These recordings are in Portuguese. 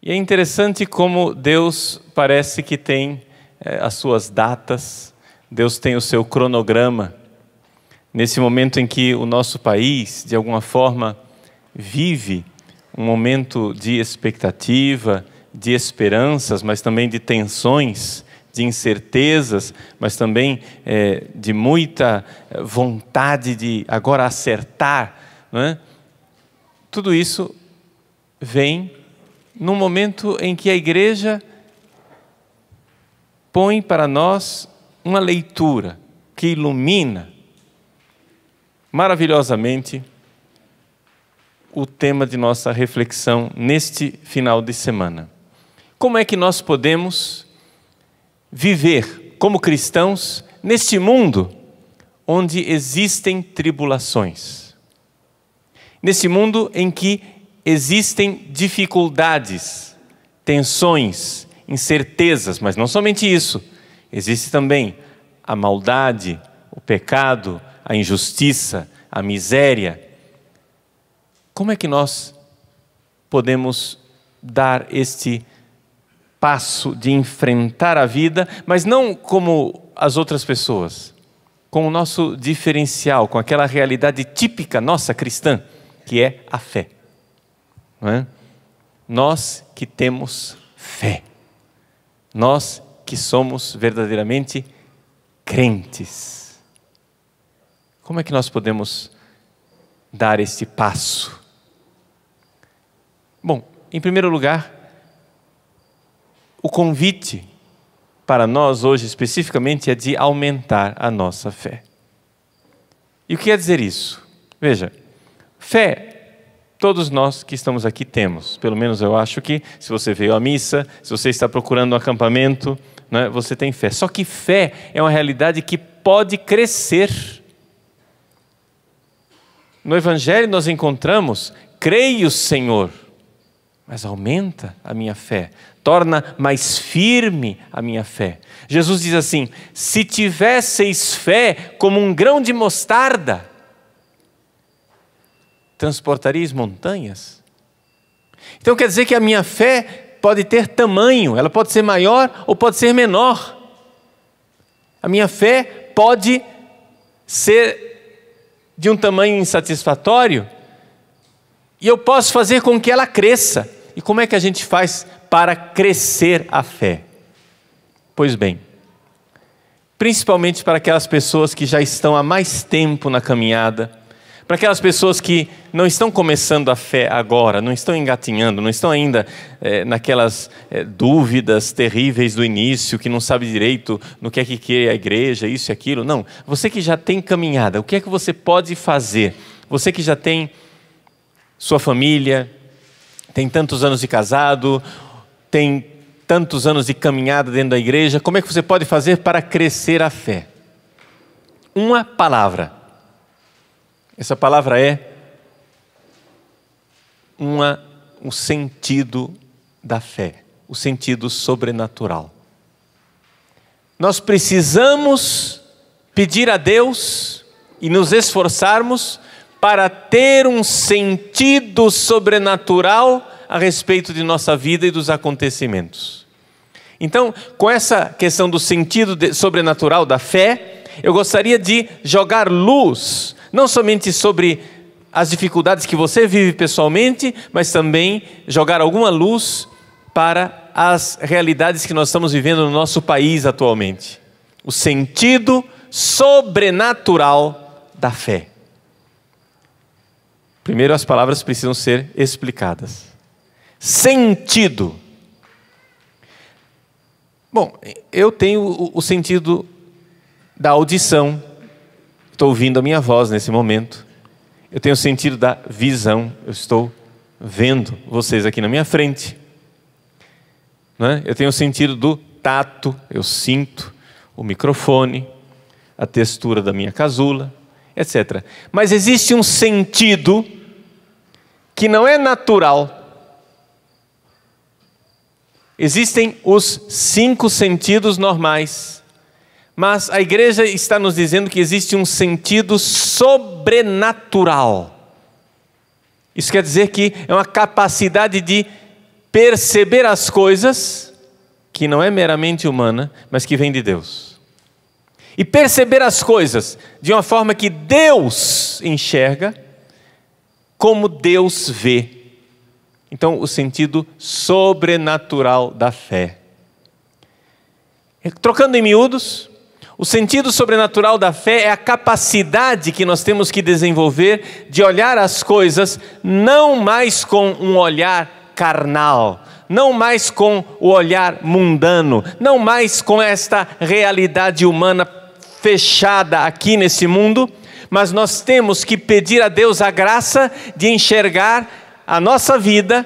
E é interessante como Deus parece que tem as suas datas, Deus tem o seu cronograma. Nesse momento em que o nosso país, de alguma forma, vive um momento de expectativa, de esperanças, mas também de tensões, de incertezas, mas também de muita vontade de agora acertar, não é? Tudo isso vem num momento em que a igreja põe para nós uma leitura que ilumina maravilhosamente o tema de nossa reflexão neste final de semana. Como é que nós podemos viver como cristãos neste mundo onde existem tribulações? Nesse mundo em que existem dificuldades, tensões, incertezas, mas não somente isso. Existe também a maldade, o pecado, a injustiça, a miséria. Como é que nós podemos dar este passo de enfrentar a vida, mas não como as outras pessoas, com o nosso diferencial, com aquela realidade típica nossa cristã, que é a fé? Não é? Nós que temos fé, nós que somos verdadeiramente crentes. Como é que nós podemos dar este passo? Bom, em primeiro lugar, o convite para nós hoje especificamente é de aumentar a nossa fé. E o que quer dizer isso? Veja, fé todos nós que estamos aqui temos, pelo menos eu acho que se você veio à missa, se você está procurando um acampamento, né, você tem fé. Só que fé é uma realidade que pode crescer. No Evangelho nós encontramos, creio, Senhor, mas aumenta a minha fé, torna mais firme a minha fé. Jesus diz assim: se tivesseis fé como um grão de mostarda, transportaríeis montanhas? Então quer dizer que a minha fé pode ter tamanho, ela pode ser maior ou pode ser menor. A minha fé pode ser de um tamanho insatisfatório e eu posso fazer com que ela cresça. E como é que a gente faz para crescer a fé? Pois bem, principalmente para aquelas pessoas que já estão há mais tempo na caminhada, para aquelas pessoas que não estão começando a fé agora, não estão engatinhando, não estão ainda naquelas dúvidas terríveis do início, que não sabe direito no que é que quer a igreja, isso e aquilo. Não, você que já tem caminhada, o que é que você pode fazer? Você que já tem sua família, tem tantos anos de casado, tem tantos anos de caminhada dentro da igreja, como é que você pode fazer para crescer a fé? Uma palavra. Essa palavra é o sentido da fé, o sentido sobrenatural. Nós precisamos pedir a Deus e nos esforçarmos para ter um sentido sobrenatural a respeito de nossa vida e dos acontecimentos. Então, com essa questão do sentido sobrenatural da fé, eu gostaria de jogar luz, não somente sobre as dificuldades que você vive pessoalmente, mas também jogar alguma luz para as realidades que nós estamos vivendo no nosso país atualmente. O sentido sobrenatural da fé. Primeiro, as palavras precisam ser explicadas. Sentido. Bom, eu tenho o sentido da audição. Estou ouvindo a minha voz nesse momento. Eu tenho o sentido da visão. Eu estou vendo vocês aqui na minha frente. Não é? Eu tenho o sentido do tato. Eu sinto o microfone, a textura da minha casula, etc. Mas existe um sentido que não é natural. Existem os 5 sentidos normais, mas a igreja está nos dizendo que existe um sentido sobrenatural. Isso quer dizer que é uma capacidade de perceber as coisas que não é meramente humana, mas que vem de Deus. E perceber as coisas de uma forma que Deus enxerga, como Deus vê. Então, o sentido sobrenatural da fé. Trocando em miúdos, o sentido sobrenatural da fé é a capacidade que nós temos que desenvolver de olhar as coisas não mais com um olhar carnal, não mais com o olhar mundano, não mais com esta realidade humana fechada aqui nesse mundo, mas nós temos que pedir a Deus a graça de enxergar a nossa vida,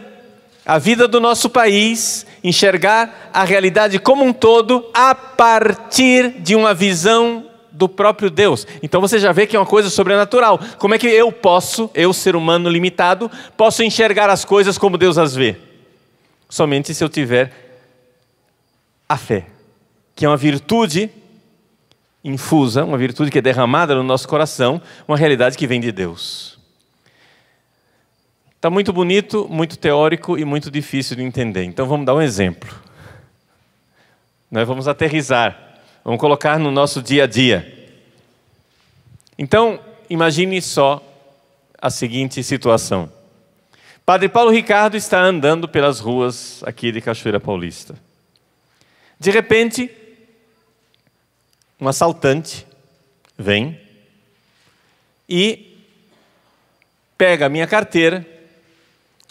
a vida do nosso país, enxergar a realidade como um todo a partir de uma visão do próprio Deus. Então você já vê que é uma coisa sobrenatural. Como é que eu, ser humano limitado, posso enxergar as coisas como Deus as vê? Somente se eu tiver a fé, que é uma virtude infusa, uma virtude que é derramada no nosso coração, uma realidade que vem de Deus. Está muito bonito, muito teórico e muito difícil de entender. Então vamos dar um exemplo. Nós vamos aterrissar, vamos colocar no nosso dia a dia. Então, imagine só a seguinte situação. Padre Paulo Ricardo está andando pelas ruas aqui de Cachoeira Paulista. De repente, um assaltante vem e pega a minha carteira,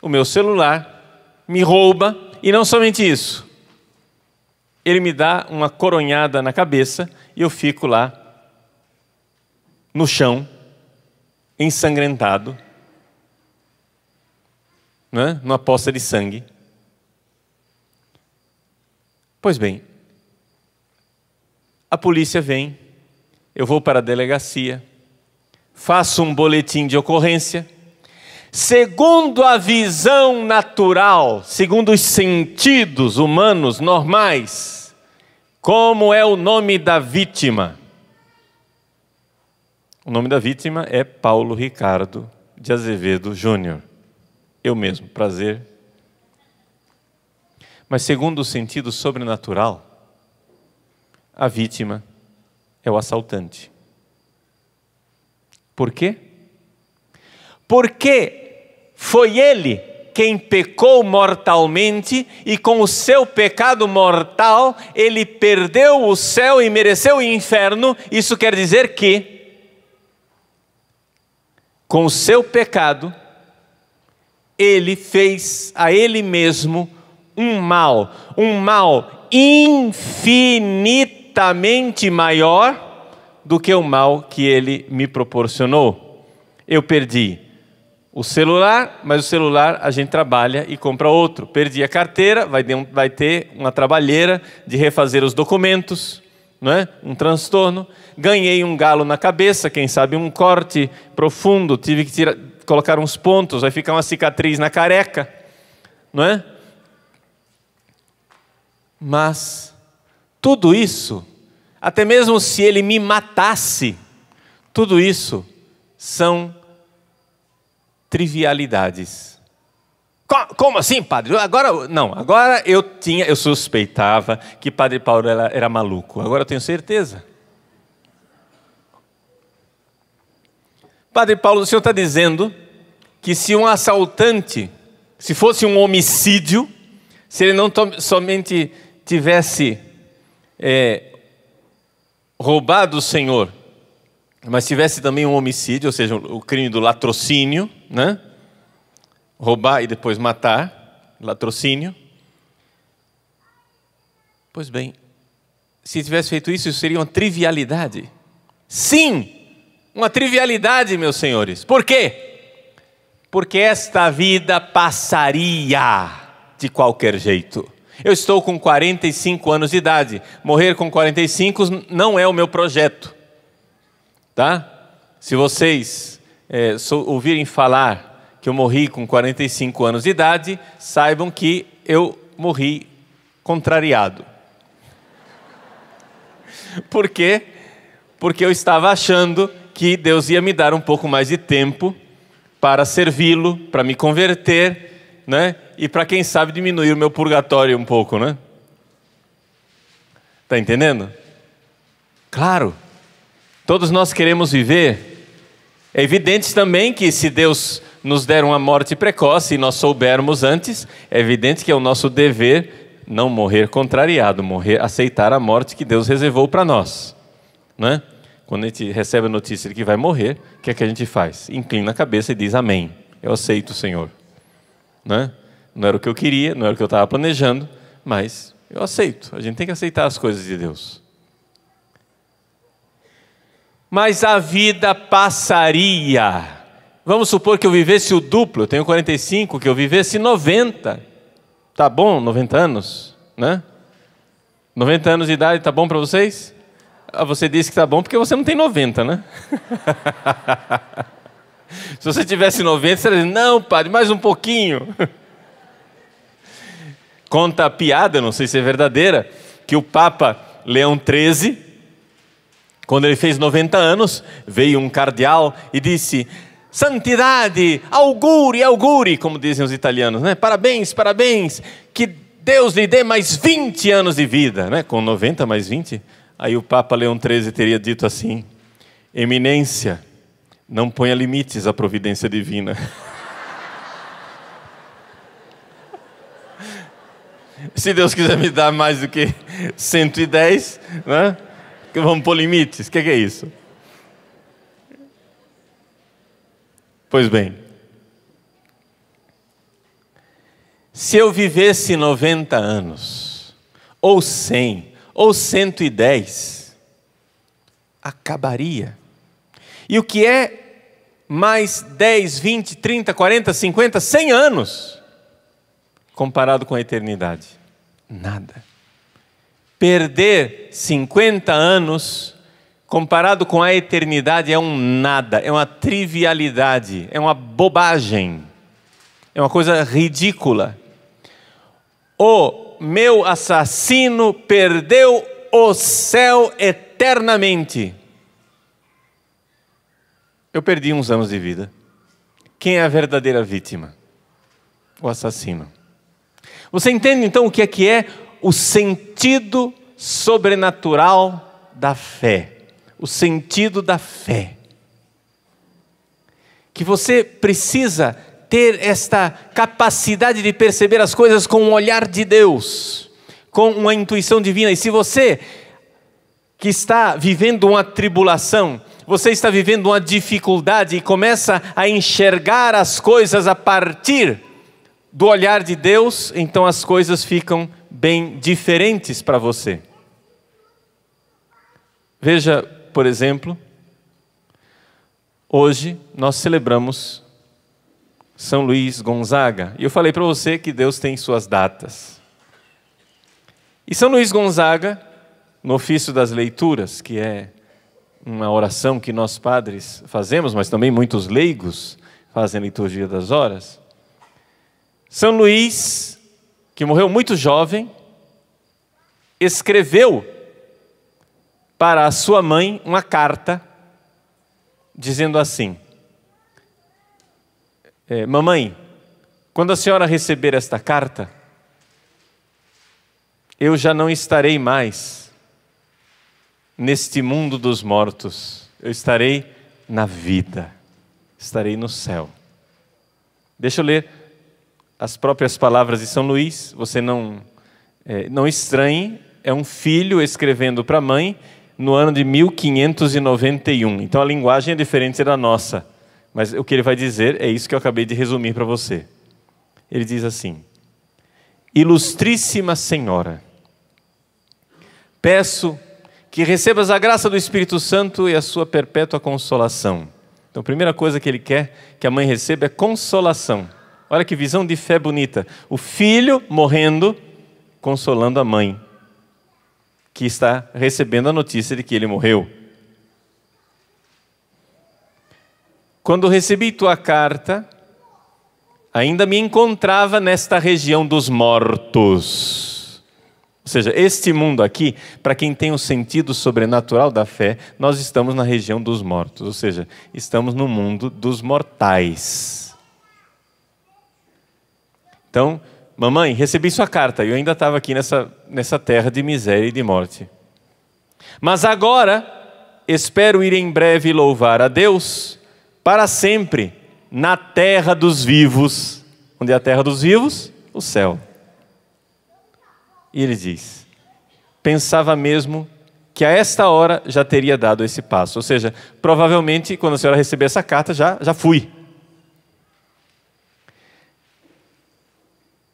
o meu celular, me rouba, e não somente isso, ele me dá uma coronhada na cabeça e eu fico lá no chão, ensanguentado, né? Numa poça de sangue. Pois bem, a polícia vem, eu vou para a delegacia, faço um boletim de ocorrência. Segundo a visão natural, segundo os sentidos humanos normais, como é o nome da vítima? O nome da vítima é Paulo Ricardo de Azevedo Júnior. Eu mesmo, prazer. Mas segundo o sentido sobrenatural, a vítima é o assaltante. Por quê? Porque foi ele quem pecou mortalmente e com o seu pecado mortal ele perdeu o céu e mereceu o inferno. Isso quer dizer que, com o seu pecado, ele fez a ele mesmo um mal infinitamente maior do que o mal que ele me proporcionou. Eu perdi o celular, mas o celular a gente trabalha e compra outro. Perdi a carteira, vai ter uma trabalheira de refazer os documentos, não é? Um transtorno. Ganhei um galo na cabeça, quem sabe um corte profundo, tive que colocar uns pontos, vai ficar uma cicatriz na careca, não é? Mas tudo isso, até mesmo se ele me matasse, tudo isso são trivialidades. Como assim, padre? Agora eu suspeitava que Padre Paulo era maluco. Agora eu tenho certeza. Padre Paulo, o senhor está dizendo que se um assaltante, se fosse um homicídio, se ele não somente tivesse roubado o Senhor, mas tivesse também um homicídio, ou seja, o crime do latrocínio, né? Roubar e depois matar, latrocínio. Pois bem, se tivesse feito isso seria uma trivialidade. Sim, uma trivialidade, meus senhores. Por quê? Porque esta vida passaria de qualquer jeito. Eu estou com 45 anos de idade. Morrer com 45 não é o meu projeto. Tá? Se vocês ouvirem falar que eu morri com 45 anos de idade, saibam que eu morri contrariado. Por quê? Porque eu estava achando que Deus ia me dar um pouco mais de tempo para servi-lo, para me converter, né? E para quem sabe diminuir o meu purgatório um pouco, né? Está entendendo? Claro, todos nós queremos viver. É evidente também que se Deus nos der uma morte precoce e nós soubermos antes, é evidente que é o nosso dever não morrer contrariado, aceitar a morte que Deus reservou para nós, né? Quando a gente recebe a notícia de que vai morrer, o que é que a gente faz? Inclina a cabeça e diz amém. Eu aceito, Senhor. Né? Não era o que eu queria, não era o que eu estava planejando, mas eu aceito. A gente tem que aceitar as coisas de Deus. Mas a vida passaria. Vamos supor que eu vivesse o duplo, eu tenho 45, que eu vivesse 90. Tá bom, 90 anos, né? 90 anos de idade, tá bom para vocês? Você disse que tá bom porque você não tem 90, né? Se você tivesse 90, você ia dizer, não, padre, mais um pouquinho. Conta a piada, não sei se é verdadeira, que o Papa Leão XIII, quando ele fez 90 anos, veio um cardeal e disse, santidade, auguri, auguri, como dizem os italianos, né? Parabéns, parabéns, que Deus lhe dê mais 20 anos de vida, né? Com 90 mais 20. Aí o Papa Leão XIII teria dito assim, eminência, não ponha limites à providência divina. Se Deus quiser me dar mais do que 110, né? Vamos pôr limites, o que é isso? Pois bem, se eu vivesse 90 anos, ou 100, ou 110, acabaria. E o que é mais 10, 20, 30, 40, 50, 100 anos, comparado com a eternidade? Nada. Perder 50 anos, comparado com a eternidade, é um nada, é uma trivialidade, é uma bobagem, é uma coisa ridícula. O meu assassino perdeu o céu eternamente. Eu perdi uns anos de vida. Quem é a verdadeira vítima? O assassino. Você entende então o que é o sentido sobrenatural da fé? O sentido da fé. Que você precisa ter esta capacidade de perceber as coisas com o olhar de Deus, com uma intuição divina. E se você que está vivendo uma tribulação, você está vivendo uma dificuldade e começa a enxergar as coisas a partir do olhar de Deus, então as coisas ficam bem diferentes para você. Veja, por exemplo, hoje nós celebramos São Luís Gonzaga. E eu falei para você que Deus tem suas datas. E São Luís Gonzaga, no ofício das leituras, que é uma oração que nós padres fazemos, mas também muitos leigos fazem a liturgia das horas. São Luís, que morreu muito jovem, escreveu para a sua mãe uma carta dizendo assim, mamãe, quando a senhora receber esta carta, eu já não estarei mais neste mundo dos mortos, eu estarei na vida, estarei no céu. Deixa eu ler as próprias palavras de São Luís, você não estranhe, é um filho escrevendo para a mãe no ano de 1591, então a linguagem é diferente da nossa, mas o que ele vai dizer é isso que eu acabei de resumir para você. Ele diz assim, Ilustríssima Senhora, peço que recebas a graça do Espírito Santo e a sua perpétua consolação. Então a primeira coisa que ele quer que a mãe receba é consolação. Olha que visão de fé bonita. O filho morrendo, consolando a mãe, que está recebendo a notícia de que ele morreu. Quando recebi tua carta, ainda me encontrava nesta região dos mortos. Ou seja, este mundo aqui, para quem tem o sentido sobrenatural da fé, nós estamos na região dos mortos. Ou seja, estamos no mundo dos mortais. Então, mamãe, recebi sua carta. Eu ainda estava aqui nessa terra de miséria e de morte. Mas agora, espero ir em breve louvar a Deus para sempre na terra dos vivos. Onde é a terra dos vivos? O céu. E ele diz, pensava mesmo que a esta hora já teria dado esse passo. Ou seja, provavelmente, quando a senhora receber essa carta, já fui.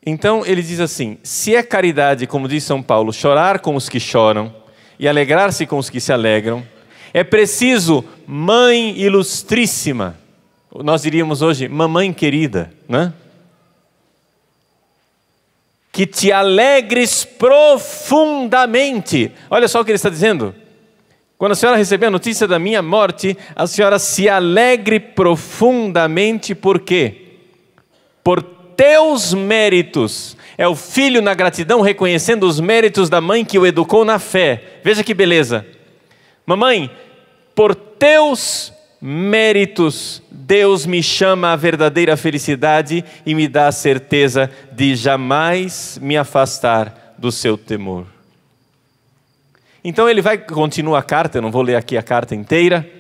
Então, ele diz assim, se é caridade, como diz São Paulo, chorar com os que choram e alegrar-se com os que se alegram, é preciso, mãe ilustríssima, nós diríamos hoje, mamãe querida, né? Que te alegres profundamente. Olha só o que ele está dizendo. Quando a senhora receber a notícia da minha morte, a senhora se alegre profundamente, por quê? Por teus méritos. É o filho na gratidão reconhecendo os méritos da mãe que o educou na fé. Veja que beleza. Mamãe, por teus méritos, Deus me chama à verdadeira felicidade e me dá a certeza de jamais me afastar do seu temor. Então ele vai continuar a carta, eu não vou ler aqui a carta inteira,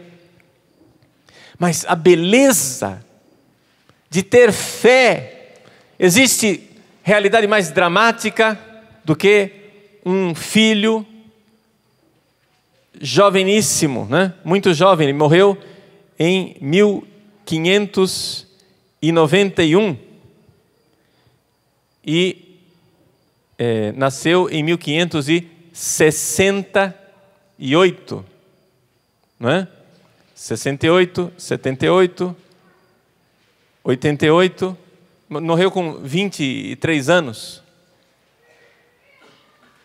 mas a beleza de ter fé, existe realidade mais dramática do que um filho joveníssimo, né? Muito jovem, ele morreu em 1591 e nasceu em 1568, não é? 68, 78, 88, morreu com 23 anos.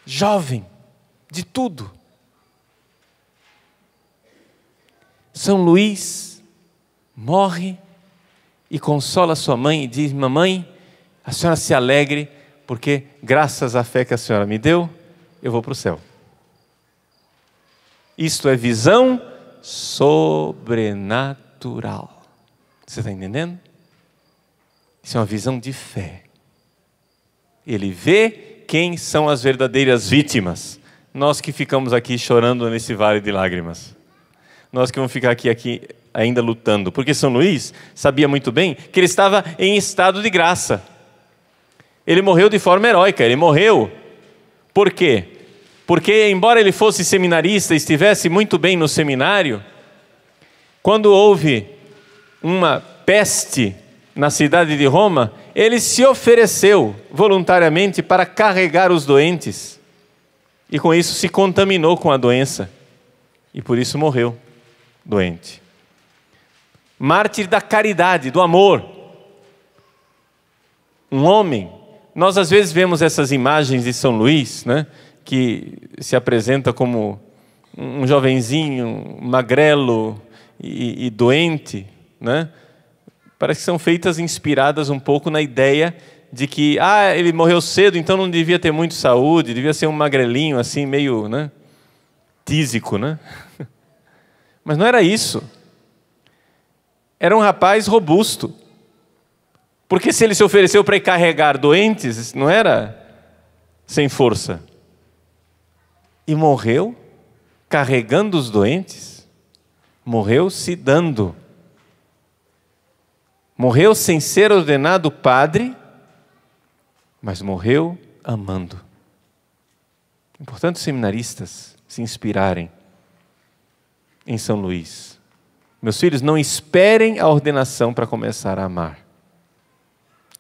Jovem, de tudo. São Luís morre e consola sua mãe e diz, mamãe, a senhora se alegre, porque graças à fé que a senhora me deu, eu vou para o céu. Isto é visão sobrenatural. Você está entendendo? Isso é uma visão de fé. Ele vê quem são as verdadeiras vítimas. Nós que ficamos aqui chorando nesse vale de lágrimas. Nós que vamos ficar aqui ainda lutando. Porque São Luís sabia muito bem que ele estava em estado de graça. Ele morreu de forma heróica. Ele morreu. Por quê? Porque, embora ele fosse seminarista e estivesse muito bem no seminário, quando houve uma peste na cidade de Roma, ele se ofereceu voluntariamente para carregar os doentes. E com isso se contaminou com a doença. E por isso morreu doente. Mártir da caridade, do amor. Um homem. Nós às vezes vemos essas imagens de São Luís, né, que se apresenta como um jovenzinho, magrelo e doente, né? Parece que são feitas inspiradas um pouco na ideia de que, ele morreu cedo, então não devia ter muito saúde, devia ser um magrelinho assim, meio, né, tísico, né? Mas não era isso. Era um rapaz robusto. Porque se ele se ofereceu para carregar doentes, não era sem força. E morreu carregando os doentes. Morreu se dando. Morreu sem ser ordenado padre, mas morreu amando. Importante os seminaristas se inspirarem em São Luís. Meus filhos, não esperem a ordenação para começar a amar.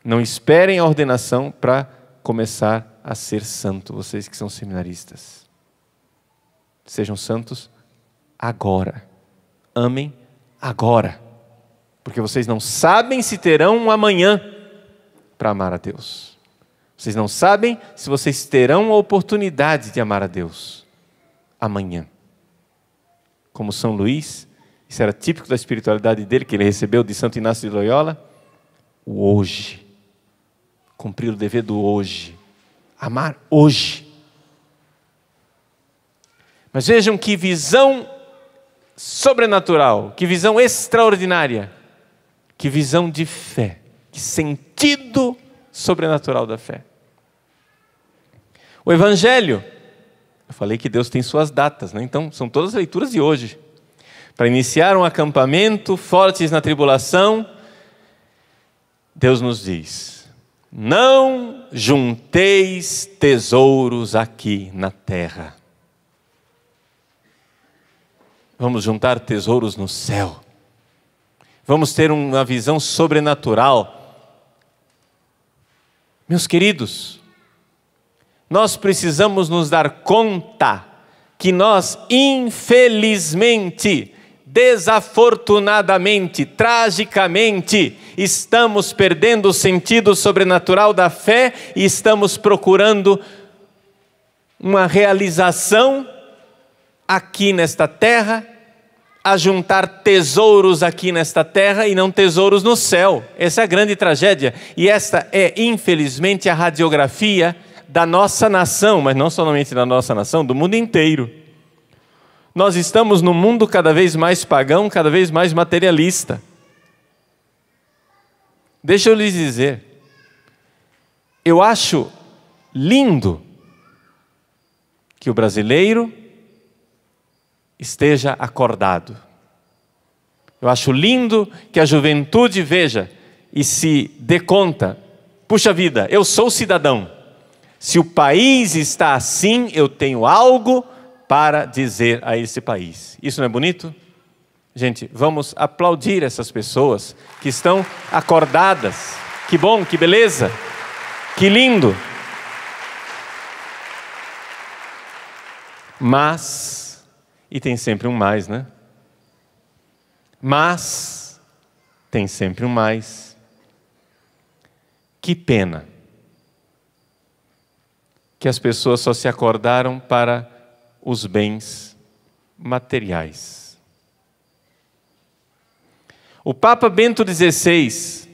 Não esperem a ordenação para começar a ser santo, vocês que são seminaristas. Sejam santos agora. Amem agora. Porque vocês não sabem se terão um amanhã para amar a Deus. Vocês não sabem se vocês terão a oportunidade de amar a Deus amanhã. Como São Luís, isso era típico da espiritualidade dele, que ele recebeu de Santo Inácio de Loyola, o hoje. Cumprir o dever do hoje. Amar hoje. Mas vejam que visão sobrenatural, que visão extraordinária, que visão de fé, que sentido sobrenatural da fé. O Evangelho, eu falei que Deus tem suas datas, né? Então são todas as leituras de hoje. Para iniciar um acampamento, fortes na tribulação, Deus nos diz: não junteis tesouros aqui na terra. Vamos juntar tesouros no céu. Vamos ter uma visão sobrenatural. Meus queridos, nós precisamos nos dar conta que nós, infelizmente, desafortunadamente, tragicamente, estamos perdendo o sentido sobrenatural da fé e estamos procurando uma realização aqui nesta terra, a juntar tesouros aqui nesta terra e não tesouros no céu. Essa é a grande tragédia. E esta é, infelizmente, a radiografia da nossa nação, mas não somente da nossa nação, do mundo inteiro. Nós estamos num mundo cada vez mais pagão, cada vez mais materialista. Deixa eu lhes dizer, eu acho lindo que o brasileiro esteja acordado. Eu acho lindo que a juventude veja e se dê conta, puxa vida, eu sou cidadão. Se o país está assim, eu tenho algo para dizer a esse país. Isso não é bonito? Gente, vamos aplaudir essas pessoas que estão acordadas. Que bom, que beleza, que lindo. Mas, e tem sempre um mais, né? Mas, tem sempre um mais. Que pena que as pessoas só se acordaram para os bens materiais. O Papa Bento XVI,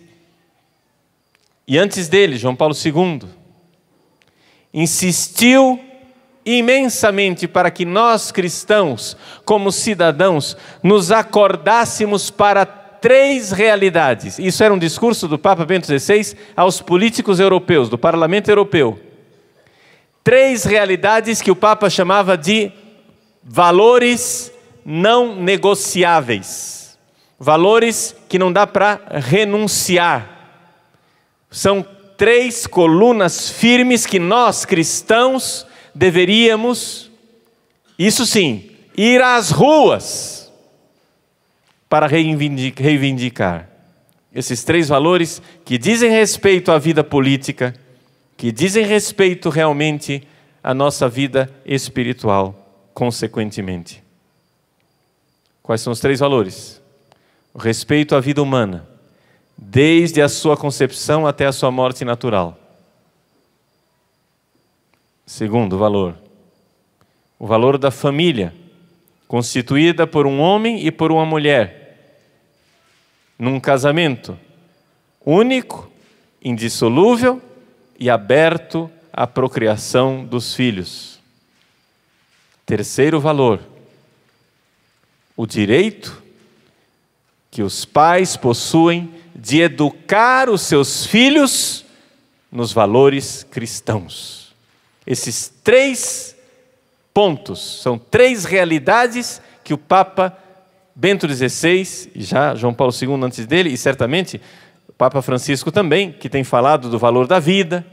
e antes dele, João Paulo II, insistiu imensamente para que nós cristãos, como cidadãos, nos acordássemos para 3 realidades. Isso era um discurso do Papa Bento XVI aos políticos europeus, do Parlamento Europeu. 3 realidades que o Papa chamava de valores não negociáveis. Valores que não dá para renunciar. São 3 colunas firmes que nós, cristãos, deveríamos, isso sim, ir às ruas para reivindicar. Esses 3 valores que dizem respeito à vida política, que dizem respeito realmente à nossa vida espiritual, consequentemente. Quais são os 3 valores? O respeito à vida humana, desde a sua concepção até a sua morte natural. Segundo valor, o valor da família, constituída por um homem e por uma mulher, num casamento único, indissolúvel e aberto à procriação dos filhos. Terceiro valor, o direito que os pais possuem de educar os seus filhos nos valores cristãos. Esses 3 pontos, são 3 realidades que o Papa Bento XVI, e já João Paulo II antes dele, e certamente o Papa Francisco também, que tem falado do valor da vida,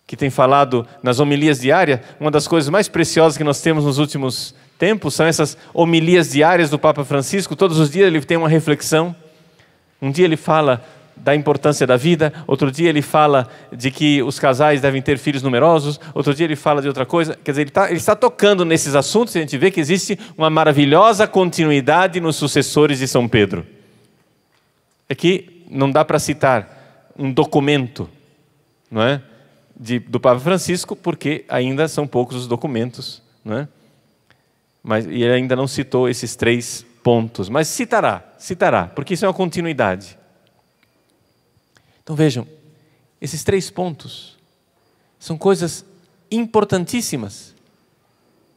que tem falado nas homilias diárias. Uma das coisas mais preciosas que nós temos nos últimos tempos são essas homilias diárias do Papa Francisco. Todos os dias ele tem uma reflexão. Um dia ele fala da importância da vida, outro dia ele fala de que os casais devem ter filhos numerosos, outro dia ele fala de outra coisa. Quer dizer, ele está tocando nesses assuntos e a gente vê que existe uma maravilhosa continuidade nos sucessores de São Pedro. Aqui não dá para citar um documento, não é, do Papa Francisco, porque ainda são poucos os documentos, não é? Mas ele ainda não citou esses 3 pontos, mas citará, porque isso é uma continuidade. Então vejam, esses 3 pontos são coisas importantíssimas,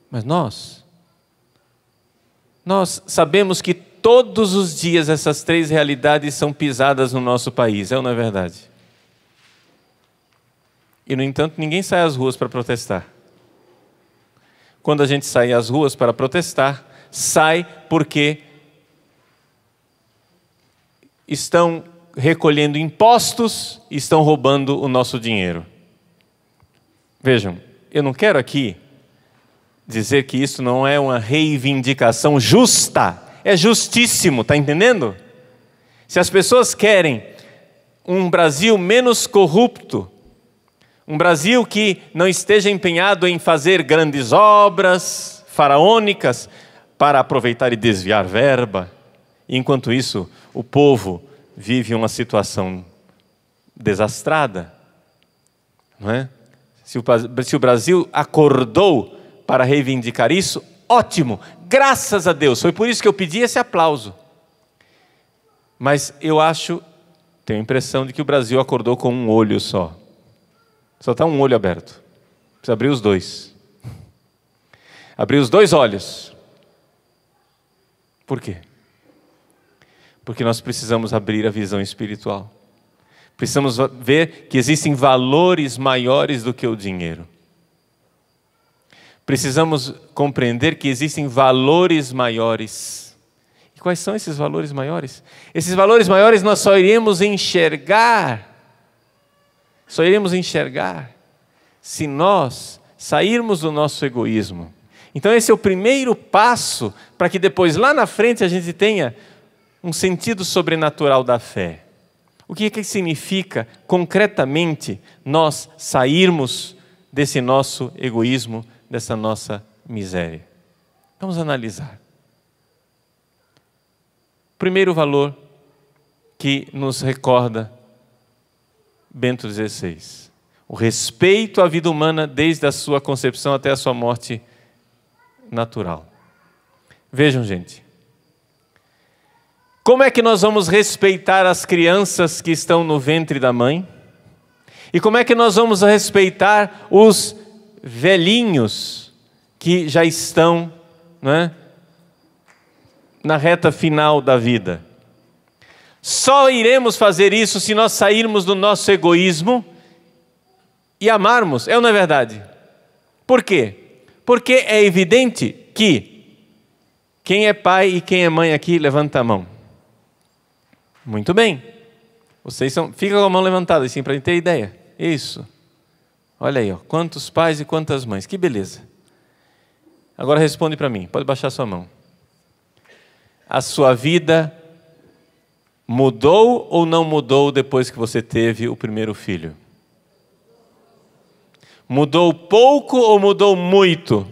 mas nós sabemos que todos os dias essas 3 realidades são pisadas no nosso país, é ou não é verdade? E, no entanto, ninguém sai às ruas para protestar. Quando a gente sai às ruas para protestar, sai porque estão recolhendo impostos e estão roubando o nosso dinheiro. Vejam, eu não quero aqui dizer que isso não é uma reivindicação justa. É justíssimo, está entendendo? Se as pessoas querem um Brasil menos corrupto, um Brasil que não esteja empenhado em fazer grandes obras faraônicas para aproveitar e desviar verba, enquanto isso o povo vive uma situação desastrada, não é? Se o Brasil acordou para reivindicar isso, ótimo, graças a Deus, foi por isso que eu pedi esse aplauso. Mas eu tenho a impressão de que o Brasil acordou com um olho só. Só está um olho aberto. Precisa abrir os dois. Abrir os dois olhos. Por quê? Porque nós precisamos abrir a visão espiritual. Precisamos ver que existem valores maiores do que o dinheiro. Precisamos compreender que existem valores maiores. E quais são esses valores maiores? Esses valores maiores nós só iremos enxergar se nós sairmos do nosso egoísmo. Então esse é o primeiro passo para que depois lá na frente a gente tenha um sentido sobrenatural da fé. O que significa concretamente nós sairmos desse nosso egoísmo, dessa nossa miséria? Vamos analisar. Primeiro valor que nos recorda Bento XVI. O respeito à vida humana desde a sua concepção até a sua morte natural. Vejam, gente. Como é que nós vamos respeitar as crianças que estão no ventre da mãe? E como é que nós vamos respeitar os velhinhos que já estão, não é, na reta final da vida? Só iremos fazer isso se nós sairmos do nosso egoísmo e amarmos, é ou não é verdade? Por quê? Porque é evidente que quem é pai e quem é mãe aqui, levanta a mão. Muito bem. Fica com a mão levantada assim para ter ideia. Isso. Olha aí, ó, quantos pais e quantas mães. Que beleza. Agora responde para mim. Pode baixar sua mão. A sua vida mudou ou não mudou depois que você teve o primeiro filho? Mudou pouco ou mudou muito?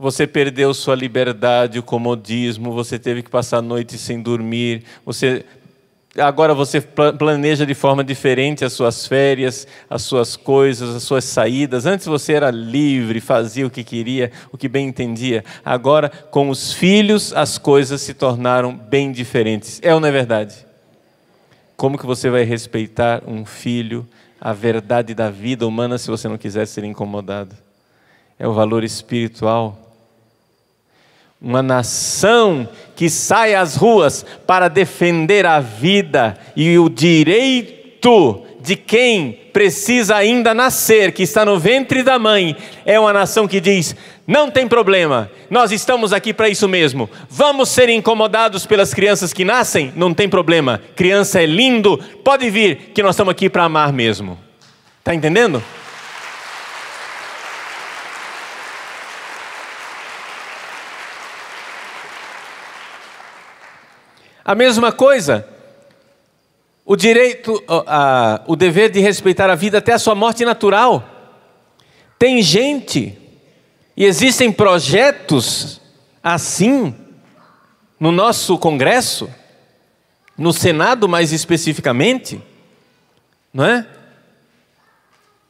Você perdeu sua liberdade, o comodismo, você teve que passar a noite sem dormir, agora você planeja de forma diferente as suas férias, as suas coisas, as suas saídas. Antes você era livre, fazia o que queria, o que bem entendia. Agora, com os filhos, as coisas se tornaram bem diferentes. É ou não é verdade? Como que você vai respeitar um filho, a verdade da vida humana, se você não quiser ser incomodado? É o valor espiritual. Uma nação que sai às ruas para defender a vida e o direito de quem precisa ainda nascer, que está no ventre da mãe, é uma nação que diz: não tem problema, nós estamos aqui para isso mesmo. Vamos ser incomodados pelas crianças que nascem? Não tem problema, criança é lindo, pode vir, que nós estamos aqui para amar mesmo. Está entendendo? A mesma coisa, o dever de respeitar a vida até a sua morte natural. Tem gente, e existem projetos assim, no nosso Congresso, no Senado mais especificamente, não é?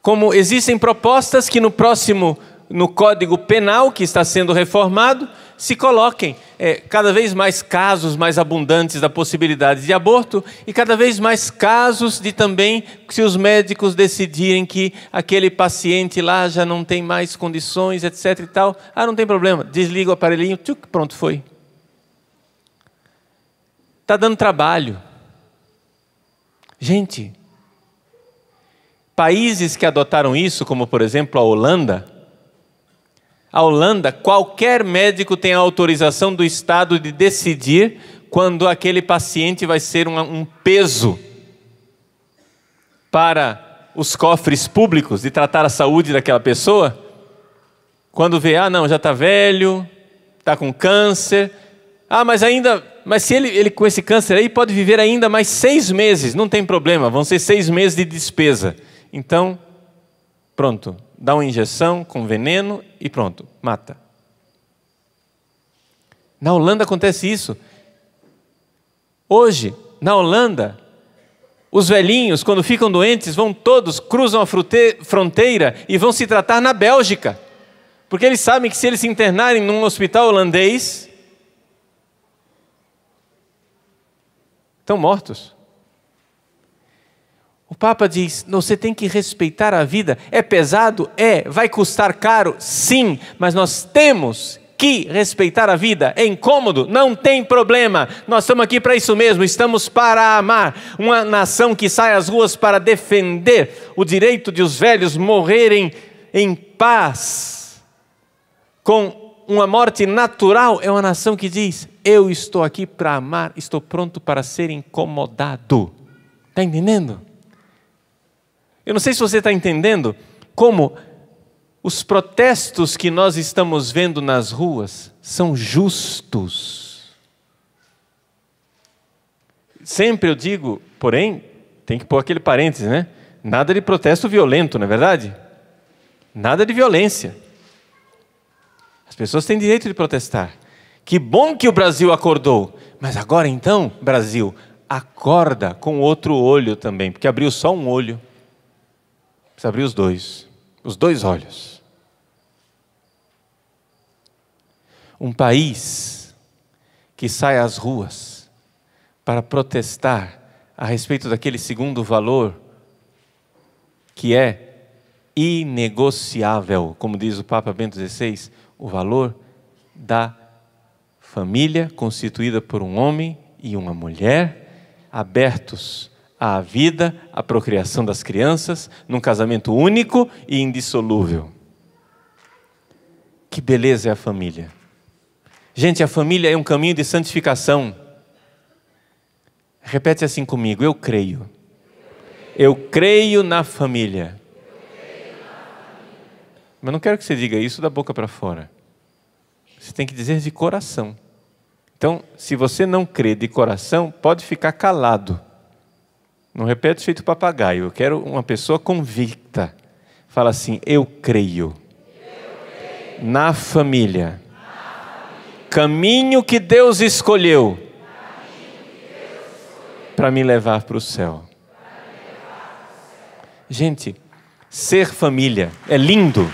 Como existem propostas que no Código Penal, que está sendo reformado, se coloquem cada vez mais casos mais abundantes da possibilidade de aborto e cada vez mais casos de também, se os médicos decidirem que aquele paciente lá já não tem mais condições, etc. e tal, não tem problema, desliga o aparelhinho, tchuc, pronto, foi. Está dando trabalho. Gente, Países que adotaram isso, como por exemplo a Holanda, qualquer médico tem a autorização do Estado de decidir quando aquele paciente vai ser um peso para os cofres públicos, de tratar a saúde daquela pessoa. Quando vê, não, já está velho, está com câncer, mas se ele com esse câncer aí pode viver ainda mais 6 meses, não tem problema, vão ser 6 meses de despesa. Então, pronto, dá uma injeção com veneno e pronto, mata. Na Holanda acontece isso. Hoje, na Holanda, os velhinhos, quando ficam doentes, vão todos, cruzam a fronteira e vão se tratar na Bélgica. Porque eles sabem que se eles se internarem num hospital holandês, estão mortos. O Papa diz, você tem que respeitar a vida. É pesado? É. Vai custar caro? Sim. Mas nós temos que respeitar a vida. É incômodo? Não tem problema. Nós estamos aqui para isso mesmo. Estamos para amar. Uma nação que sai às ruas para defender o direito de os velhos morrerem em paz, com uma morte natural, é uma nação que diz, eu estou aqui para amar, estou pronto para ser incomodado. Está entendendo? Eu não sei se você está entendendo como os protestos que nós estamos vendo nas ruas são justos. Sempre eu digo, porém, tem que pôr aquele parêntese, né? Nada de protesto violento, não é verdade? Nada de violência. As pessoas têm direito de protestar. Que bom que o Brasil acordou. Mas agora então, Brasil, acorda com outro olho também, porque abriu só um olho. Precisa abrir os dois olhos. Um país que sai às ruas para protestar a respeito daquele segundo valor que é inegociável, como diz o Papa Bento XVI, o valor da família constituída por um homem e uma mulher, abertos à vida, à procriação das crianças, num casamento único e indissolúvel. Que beleza é a família. Gente, a família é um caminho de santificação. Repete assim comigo, eu creio. Eu creio na família. Mas não quero que você diga isso da boca para fora. Você tem que dizer de coração. Então, se você não crê de coração, pode ficar calado. Não repete feito papagaio. Eu quero uma pessoa convicta. Fala assim, eu creio. Na família. Caminho que Deus escolheu para me levar para o céu. Gente, ser família é lindo.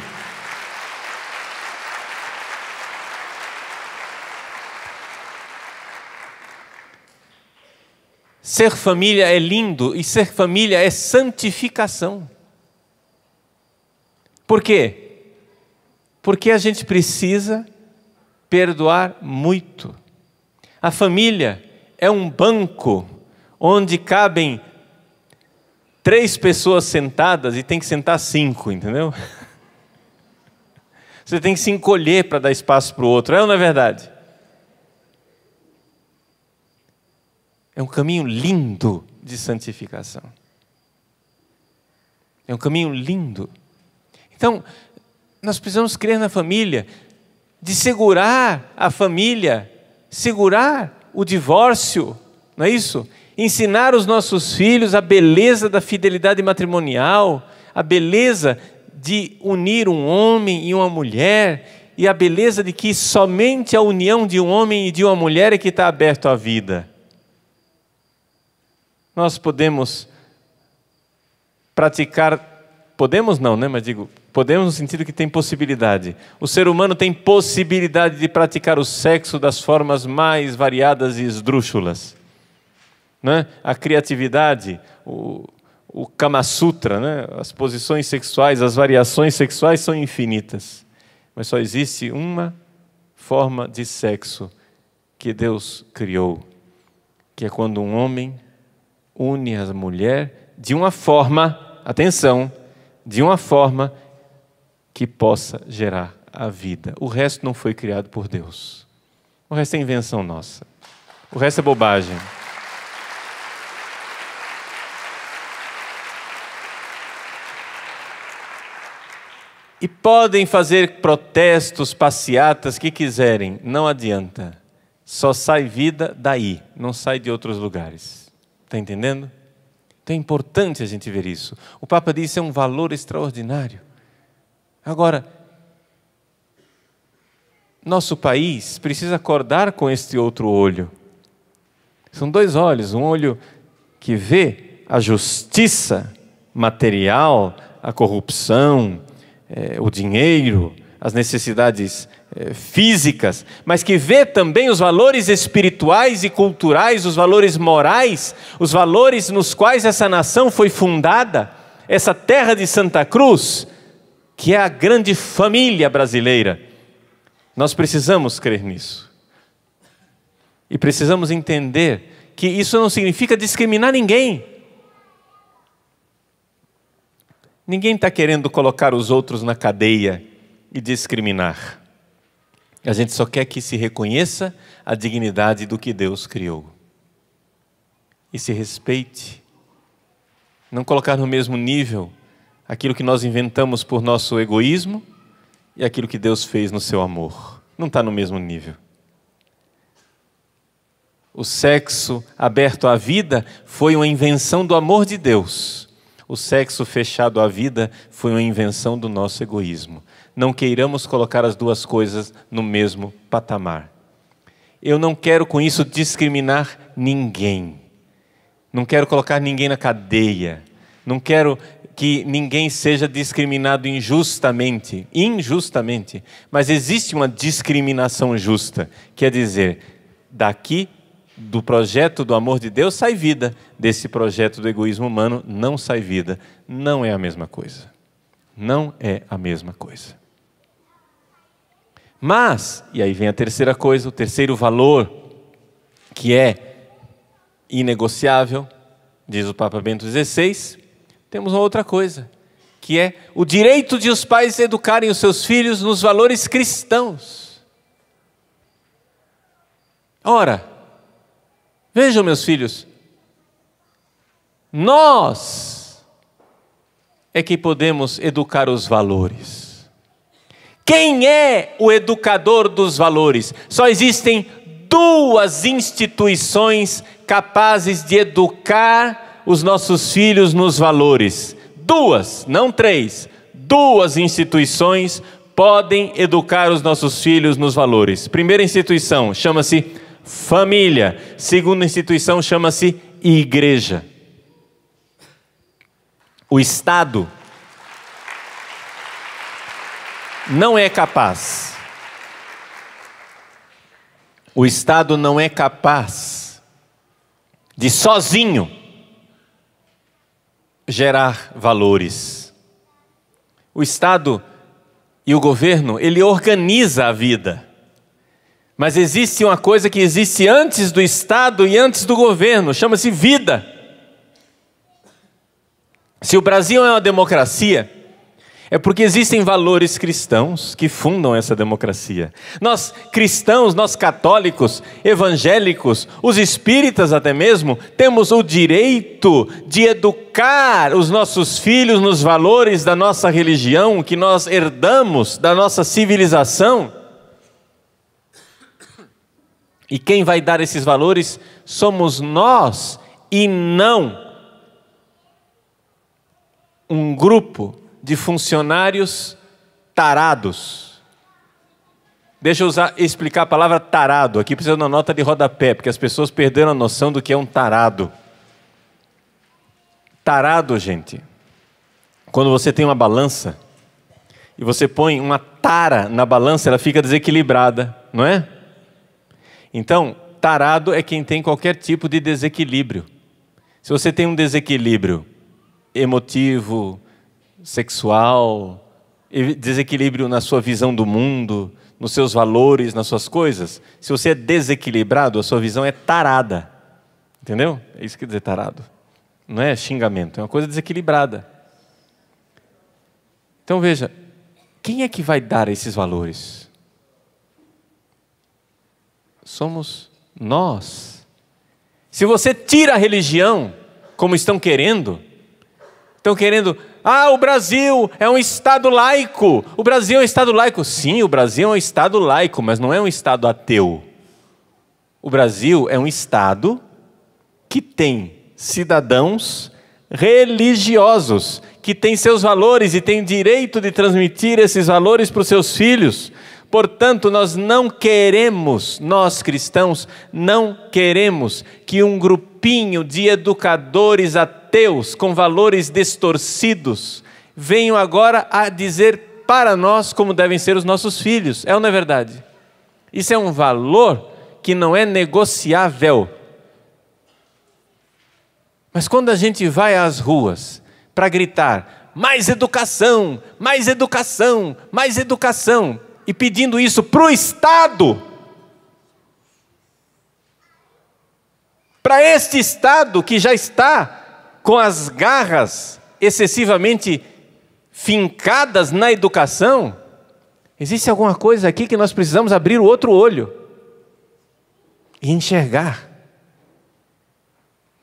Ser família é lindo e ser família é santificação. Por quê? Porque a gente precisa perdoar muito. A família é um banco onde cabem 3 pessoas sentadas e tem que sentar 5, entendeu? Você tem que se encolher para dar espaço para o outro, é ou não é verdade? É um caminho lindo de santificação. É um caminho lindo. Então, nós precisamos crer na família, de segurar a família, segurar o divórcio, não é isso? Ensinar os nossos filhos a beleza da fidelidade matrimonial, a beleza de unir um homem e uma mulher, e a beleza de que somente a união de um homem e de uma mulher é que está aberto à vida. Nós podemos praticar, podemos não, né? Mas digo, podemos no sentido que tem possibilidade. O ser humano tem possibilidade de praticar o sexo das formas mais variadas e esdrúxulas. Né? A criatividade, o Kama Sutra, né? As posições sexuais, as variações sexuais são infinitas. Mas só existe uma forma de sexo que Deus criou, que é quando um homem une a mulher de uma forma, atenção, de uma forma que possa gerar a vida. O resto não foi criado por Deus. O resto é invenção nossa. O resto é bobagem. E podem fazer protestos, passeatas, que quiserem, não adianta. Só sai vida daí, não sai de outros lugares. Está entendendo? Então é importante a gente ver isso. O Papa disse, é um valor extraordinário. Agora, nosso país precisa acordar com este outro olho. São dois olhos, um olho que vê a justiça material, a corrupção, o dinheiro, as necessidades físicas, mas que vê também os valores espirituais e culturais, os valores morais, os valores nos quais essa nação foi fundada, essa terra de Santa Cruz, que é a grande família brasileira. Nós precisamos crer nisso. E precisamos entender que isso não significa discriminar ninguém. Ninguém está querendo colocar os outros na cadeia e discriminar. A gente só quer que se reconheça a dignidade do que Deus criou. E se respeite. Não colocar no mesmo nível aquilo que nós inventamos por nosso egoísmo e aquilo que Deus fez no seu amor. Não está no mesmo nível. O sexo aberto à vida foi uma invenção do amor de Deus. O sexo fechado à vida foi uma invenção do nosso egoísmo. Não queiramos colocar as duas coisas no mesmo patamar. Eu não quero com isso discriminar ninguém. Não quero colocar ninguém na cadeia. Não quero que ninguém seja discriminado injustamente. Injustamente. Mas existe uma discriminação justa. Quer dizer, daqui do projeto do amor de Deus sai vida, desse projeto do egoísmo humano não sai vida. Não é a mesma coisa. Não é a mesma coisa. Mas, e aí vem a terceira coisa, o terceiro valor, que é inegociável, diz o Papa Bento XVI, temos uma outra coisa, que é o direito de os pais educarem os seus filhos nos valores cristãos. Ora, vejam, meus filhos, nós é que podemos educar os valores. Quem é o educador dos valores? Só existem duas instituições capazes de educar os nossos filhos nos valores. Duas, não três. Duas instituições podem educar os nossos filhos nos valores. Primeira instituição chama-se família. Segunda instituição chama-se igreja. O Estado não é capaz. O Estado não é capaz de sozinho gerar valores. O Estado e o governo, ele organiza a vida. Mas existe uma coisa que existe antes do Estado e antes do governo, chama-se vida. Se o Brasil é uma democracia, é porque existem valores cristãos que fundam essa democracia. Nós cristãos, nós católicos, evangélicos, os espíritas até mesmo, temos o direito de educar os nossos filhos nos valores da nossa religião, que nós herdamos da nossa civilização. E quem vai dar esses valores somos nós e não um grupo de funcionários tarados. Deixa eu explicar a palavra tarado. Aqui precisa de uma nota de rodapé, porque as pessoas perderam a noção do que é um tarado. Tarado, gente, quando você tem uma balança e você põe uma tara na balança, ela fica desequilibrada, não é? Então, tarado é quem tem qualquer tipo de desequilíbrio. Se você tem um desequilíbrio emotivo, sexual, desequilíbrio na sua visão do mundo, nos seus valores, nas suas coisas, se você é desequilibrado, a sua visão é tarada. Entendeu? É isso que quer dizer tarado. Não é xingamento, é uma coisa desequilibrada. Então veja, quem é que vai dar esses valores? Somos nós. Se você tira a religião, como estão querendo, o Brasil é um Estado laico. O Brasil é um Estado laico. Sim, o Brasil é um Estado laico, mas não é um Estado ateu. O Brasil é um Estado que tem cidadãos religiosos, que têm seus valores e tem direito de transmitir esses valores para os seus filhos. Portanto, nós cristãos, não queremos que um grupinho de educadores ateus com valores distorcidos venham agora a dizer para nós como devem ser os nossos filhos. É ou não é verdade? Isso é um valor que não é negociável. Mas quando a gente vai às ruas para gritar mais educação, mais educação, mais educação, e pedindo isso para o Estado, para este Estado que já está com as garras excessivamente fincadas na educação, existe alguma coisa aqui que nós precisamos abrir o outro olho e enxergar.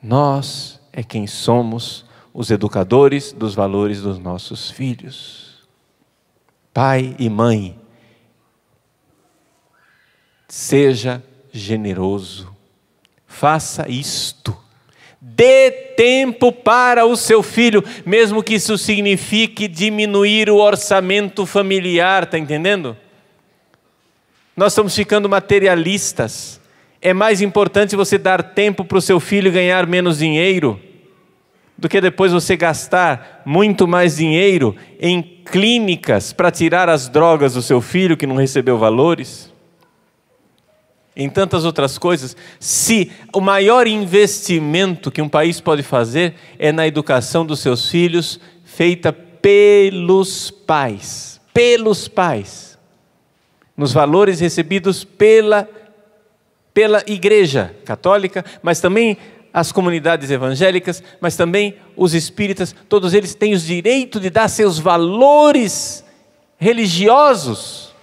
Nós é quem somos os educadores dos valores dos nossos filhos. Pai e mãe, seja generoso, faça isto, dê tempo para o seu filho, mesmo que isso signifique diminuir o orçamento familiar, está entendendo? Nós estamos ficando materialistas. É mais importante você dar tempo para o seu filho ganhar menos dinheiro, do que depois você gastar muito mais dinheiro em clínicas para tirar as drogas do seu filho que não recebeu valores. Em tantas outras coisas, se o maior investimento que um país pode fazer é na educação dos seus filhos, feita pelos pais, nos valores recebidos pela igreja católica, mas também as comunidades evangélicas, mas também os espíritas, todos eles têm o direito de dar seus valores religiosos,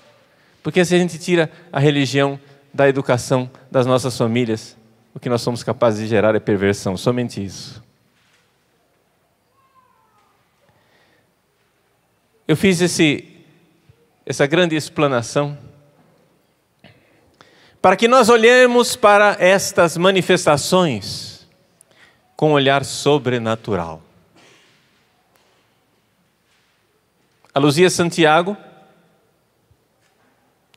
porque se a gente tira a religião da educação das nossas famílias, o que nós somos capazes de gerar é perversão, somente isso. Eu fiz essa grande explanação para que nós olhemos para estas manifestações com um olhar sobrenatural. A Luzia Santiago,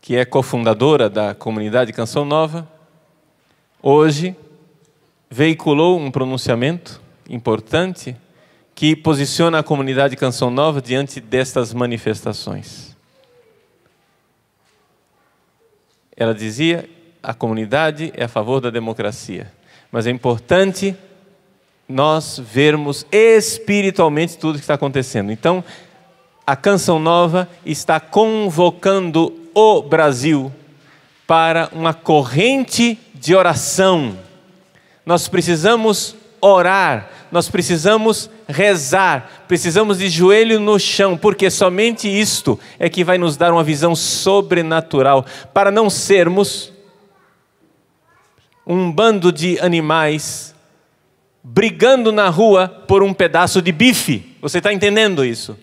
que é cofundadora da comunidade Canção Nova, hoje veiculou um pronunciamento importante que posiciona a comunidade Canção Nova diante destas manifestações. Ela dizia: a comunidade é a favor da democracia, mas é importante nós vermos espiritualmente tudo o que está acontecendo. Então, a Canção Nova está convocando o Brasil para uma corrente de oração. Nós precisamos orar, nós precisamos rezar, precisamos de joelho no chão, porque somente isto é que vai nos dar uma visão sobrenatural, para não sermos um bando de animais brigando na rua por um pedaço de bife. Você está entendendo isso?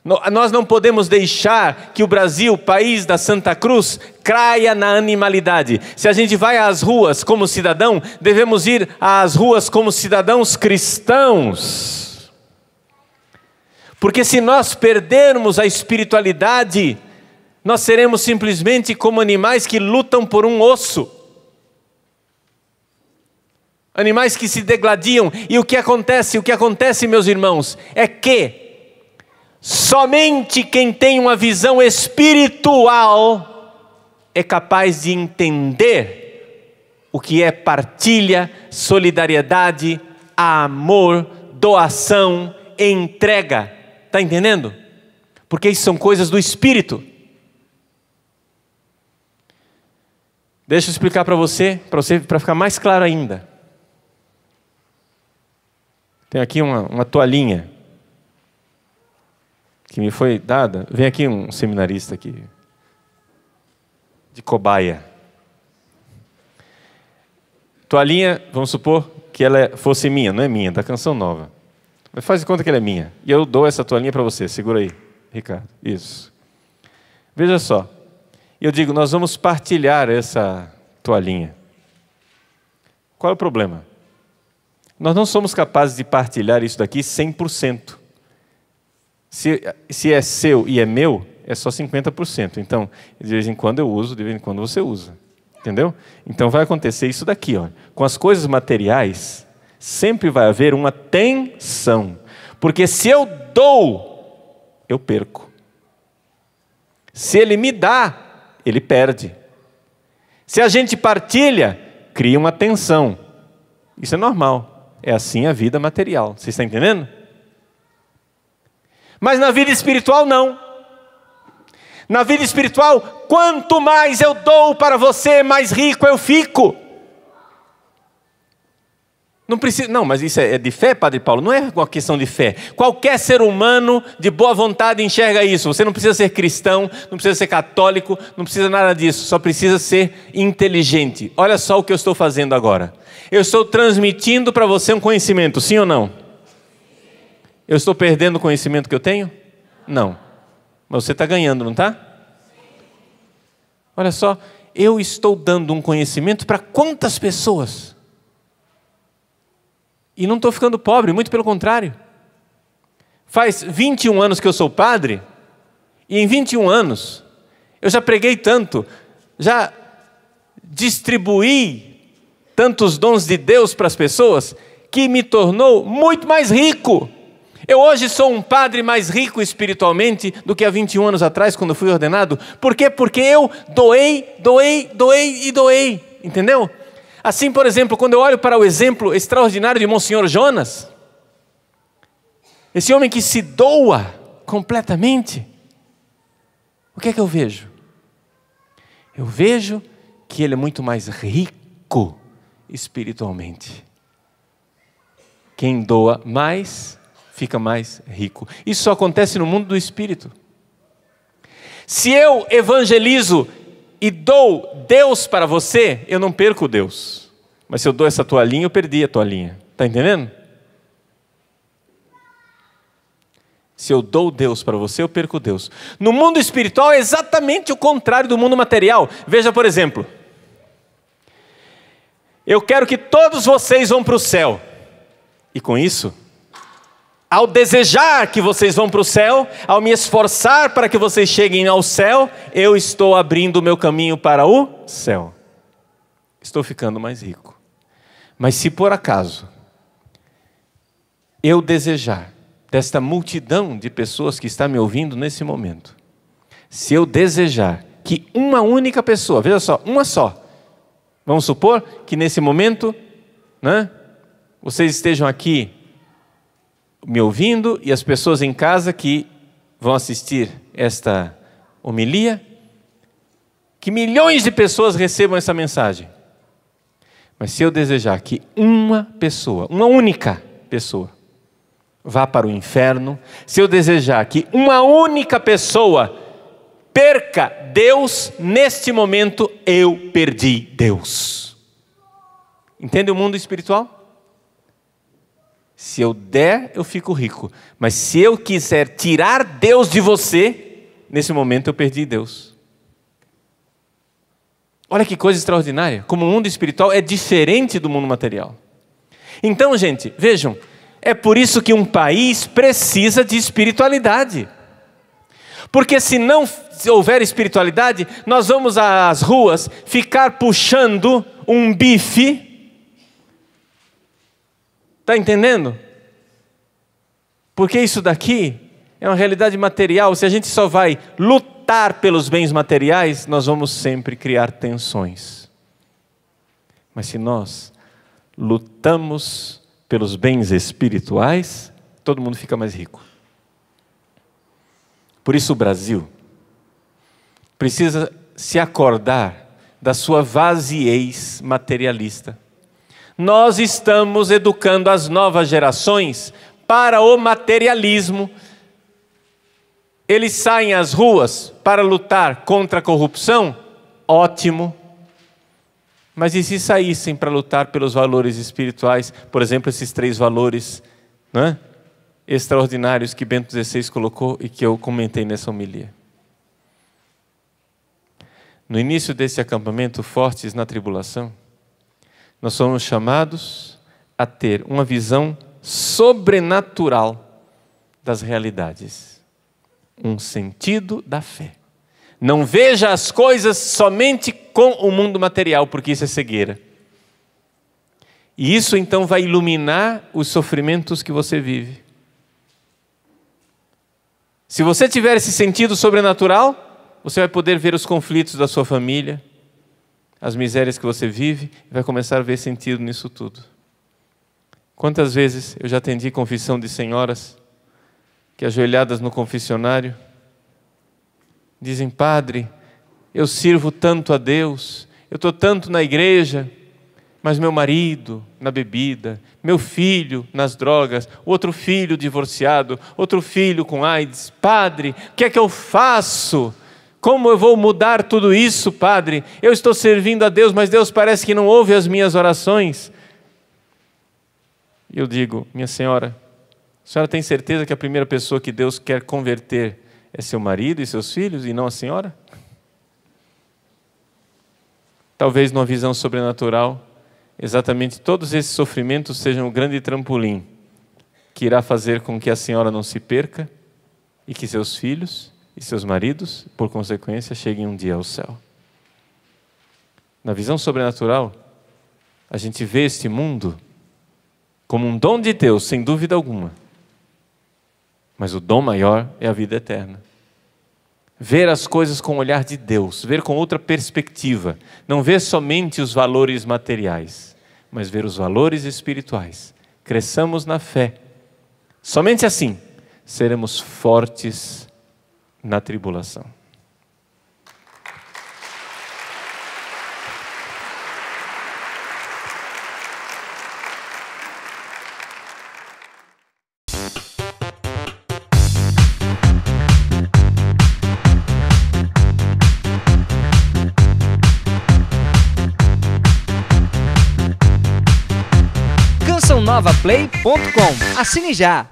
Nós não podemos deixar que o Brasil, país da Santa Cruz, caia na animalidade. Se a gente vai às ruas como cidadão, devemos ir às ruas como cidadãos cristãos. Porque se nós perdermos a espiritualidade, nós seremos simplesmente como animais que lutam por um osso. Animais que se degladiam. E o que acontece, meus irmãos, é que somente quem tem uma visão espiritual é capaz de entender o que é partilha, solidariedade, amor, doação, entrega. Está entendendo? Porque isso são coisas do Espírito. Deixa eu explicar para ficar mais claro ainda. Tem aqui uma toalhinha. que me foi dada. Vem aqui um seminarista aqui, de cobaia. Toalhinha, vamos supor que ela fosse minha, não é minha, da Canção Nova. Mas faz de conta que ela é minha. E eu dou essa toalhinha para você. Segura aí, Ricardo. Isso. Veja só. Eu digo, nós vamos partilhar essa toalhinha. Qual é o problema? Nós não somos capazes de partilhar isso daqui 100%. Se é seu e é meu, é só 50%. Então, de vez em quando eu uso, de vez em quando você usa. Entendeu? Então vai acontecer isso daqui. Ó. Com as coisas materiais, sempre vai haver uma tensão. Porque se eu dou, eu perco. Se ele me dá, ele perde. Se a gente partilha, cria uma tensão. Isso é normal. É assim a vida material. Você está entendendo? Mas na vida espiritual, não. Na vida espiritual, quanto mais eu dou para você, mais rico eu fico. Não precisa, não, mas isso é de fé, Padre Paulo? Não é uma questão de fé. Qualquer ser humano de boa vontade enxerga isso. Você não precisa ser cristão, não precisa ser católico, não precisa nada disso. Só precisa ser inteligente. Olha só o que eu estou fazendo agora. Eu estou transmitindo para você um conhecimento, sim ou não? Eu estou perdendo o conhecimento que eu tenho? Não. Mas você está ganhando, não está? Olha só, eu estou dando um conhecimento para quantas pessoas? E não estou ficando pobre, muito pelo contrário. Faz 21 anos que eu sou padre, e em 21 anos eu já preguei tanto, já distribuí tantos dons de Deus para as pessoas, que me tornou muito mais rico. Eu hoje sou um padre mais rico espiritualmente do que há 21 anos atrás, quando fui ordenado. Por quê? Porque eu doei, entendeu? Assim, por exemplo, quando eu olho para o exemplo extraordinário de Monsenhor Jonas, esse homem que se doa completamente, o que é que eu vejo? Eu vejo que ele é muito mais rico espiritualmente. Quem doa mais, fica mais rico. Isso só acontece no mundo do espírito. Se eu evangelizo e dou Deus para você, eu não perco Deus. Mas se eu dou essa toalhinha, eu perdi a toalhinha. Está entendendo? Se eu dou Deus para você, eu perco Deus. No mundo espiritual é exatamente o contrário do mundo material. Veja, por exemplo. Eu quero que todos vocês vão para o céu. E com isso, ao desejar que vocês vão para o céu, ao me esforçar para que vocês cheguem ao céu, eu estou abrindo o meu caminho para o céu. Estou ficando mais rico. Mas se por acaso eu desejar desta multidão de pessoas que está me ouvindo nesse momento, se eu desejar que uma única pessoa, veja só, uma só, vamos supor que nesse momento, né, vocês estejam aqui me ouvindo e as pessoas em casa que vão assistir esta homilia, que milhões de pessoas recebam essa mensagem. Mas se eu desejar que uma pessoa, uma única pessoa, vá para o inferno, se eu desejar que uma única pessoa perca Deus, neste momento eu perdi Deus. Entende o mundo espiritual? Se eu der, eu fico rico. Mas se eu quiser tirar Deus de você, nesse momento eu perdi Deus. Olha que coisa extraordinária. Como o mundo espiritual é diferente do mundo material. Então, gente, vejam. É por isso que um país precisa de espiritualidade. Porque se não houver espiritualidade, nós vamos às ruas ficar puxando um bife. Está entendendo? Porque isso daqui é uma realidade material. Se a gente só vai lutar pelos bens materiais, nós vamos sempre criar tensões. Mas se nós lutamos pelos bens espirituais, todo mundo fica mais rico. Por isso o Brasil precisa se acordar da sua vaziez materialista. Nós estamos educando as novas gerações para o materialismo. eles saem às ruas para lutar contra a corrupção? Ótimo. Mas e se saíssem para lutar pelos valores espirituais? Por exemplo, esses 3 valores, né, extraordinários que Bento XVI colocou e que eu comentei nessa homilia. No início desse acampamento, Fortes na Tribulação, nós somos chamados a ter uma visão sobrenatural das realidades. Um sentido da fé. Não veja as coisas somente com o mundo material, porque isso é cegueira. E isso então vai iluminar os sofrimentos que você vive. Se você tiver esse sentido sobrenatural, você vai poder ver os conflitos da sua família, as misérias que você vive, e vai começar a ver sentido nisso tudo. Quantas vezes eu já atendi confissão de senhoras que, ajoelhadas no confessionário, dizem: padre, eu sirvo tanto a Deus, eu estou tanto na igreja, mas meu marido na bebida, meu filho nas drogas, outro filho divorciado, outro filho com AIDS. Padre, o que é que eu faço? Como eu vou mudar tudo isso, padre? Eu estou servindo a Deus, mas Deus parece que não ouve as minhas orações. E eu digo: minha senhora, a senhora tem certeza que a primeira pessoa que Deus quer converter é seu marido e seus filhos e não a senhora? Talvez numa visão sobrenatural, exatamente todos esses sofrimentos sejam um grande trampolim que irá fazer com que a senhora não se perca e que seus filhos e seus maridos, por consequência, cheguem um dia ao céu. Na visão sobrenatural, a gente vê este mundo como um dom de Deus, sem dúvida alguma. Mas o dom maior é a vida eterna. Ver as coisas com o olhar de Deus, ver com outra perspectiva. Não ver somente os valores materiais, mas ver os valores espirituais. Cresçamos na fé. Somente assim seremos fortes na tribulação. CançãoNovaPlay.com. Assine já!